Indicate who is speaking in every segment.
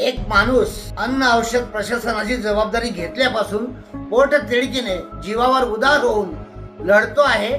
Speaker 1: एक माणूस अन्न औषध प्रशासनाची जबाबदारी घेतल्यापासून पोट तिडकीने जीवावर उदार होऊन लढतो आहे,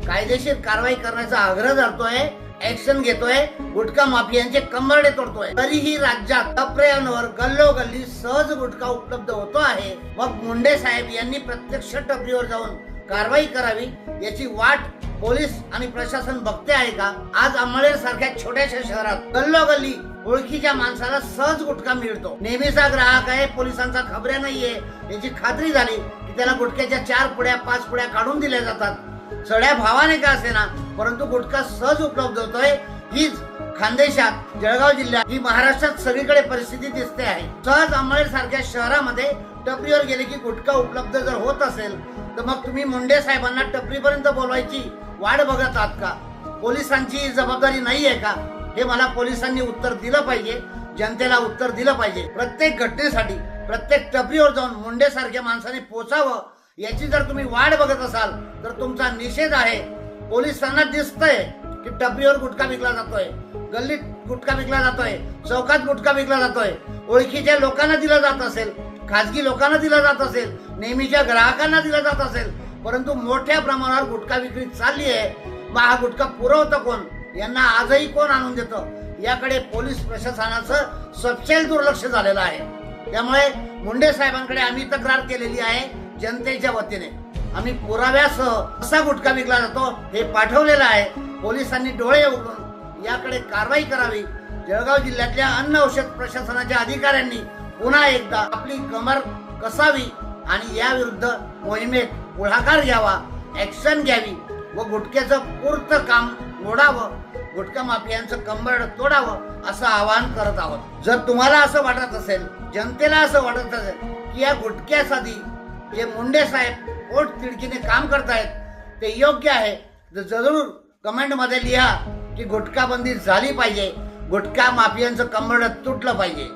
Speaker 1: कायदेशीर कारवाई करण्याचा आग्रह धरतोय, ऍक्शन घेतोय, गुटखा माफियांचे कंबरडे तोडतोय। तरीही राज्यात टपऱ्यांवर गल्लोगल्ली सहज गुटखा उपलब्ध होतो आहे। मग मुंडे साहेब यांनी प्रत्यक्ष टपरीवर जाऊन कारवाई करावी याची वाट पोलीस आणि प्रशासन बघते आहे का? आज अंमळनेर सारख्या छोट्याशा शहरात गल्लोगल्ली ओळखीच्या माणसाला सहज गुटखा मिळतो। नेहमीचा ग्राहक आहे, पोलिसांचा खबऱ्या नाहीये याची खात्री झाली की त्याला गुटख्याच्या 4 पुड्या 5 पुड्या काढून दिल्या जातात। चढ्या भावाने का असेना, परंतु गुटखा सहज उपलब्ध होतोय। हीच खानदेशात, जळगाव जिल्ह्यात, ही महाराष्ट्रात सगळीकडे परिस्थिती दिसते आहे। सहज अंमळनेर सारख्या शहरामध्ये टपरीवर गेले की गुटखा उपलब्ध जर होत असेल तर मग तुम्ही मुंडे साहेबांना टपरीपर्यंत बोलवायची वाट बघत आहात का? पोलिसांची जबाबदारी नाही आहे का? हे मला पोलिसांनी उत्तर दिलं पाहिजे, जनतेला उत्तर दिलं पाहिजे। प्रत्येक घटनेसाठी प्रत्येक टपरीवर जाऊन मुंडे सारख्या माणसाने पोचावं याची जर तुम्ही वाट बघत असाल तर तुमचा निषेध आहे। पोलिसांना दिसतंय की टपरीवर गुटखा विकला जातोय, गल्लीत गुटखा विकला जातोय, चौकात गुटखा विकला जातोय, ओळखीच्या लोकांना दिला जात असेल, खाजगी लोकांना दिला जात असेल, नेहमीच्या ग्राहकांना दिला जात असेल, परंतु मोठ्या प्रमाणावर गुटखा विक्री चालली आहे। मग हा गुटखा पुरवतं कोण? यांना आजही कोण आणून देतं? याकडे पोलीस प्रशासनाचं सपशेल दुर्लक्ष झालेलं आहे। त्यामुळे मुंडे साहेबांकडे आम्ही तक्रार केलेली आहे। जनतेच्या वतीने आम्ही पुराव्यासह कसा गुटखा विकला जातो हे पाठवलेलं आहे। पोलिसांनी डोळे उघडून याकडे कारवाई करावी। जळगाव जिल्ह्यातल्या अन्न औषध प्रशासनाच्या अधिकाऱ्यांनी पुन्हा एकदा आपली कमर कसावी आणि या विरुद्ध मोहिमेत पुढाकार घ्यावा, ऍक्शन घ्यावी व गुटख्याचं पुरतं काम मोडावं, गुटखा माफियांचं कंबरड तोडावं असं आवाहन करत आहोत। जर तुम्हाला असं वाटत असेल, जनतेला असं वाटत असेल की या गुटख्यासाठी जे मुंडे साहेब पोट तिडकीने काम करतायत ते योग्य आहे, तर जरूर कमेंट मध्ये लिहा की गुटखा बंदी झाली पाहिजे, गुटखा माफियांचं कंबरड तुटलं पाहिजे।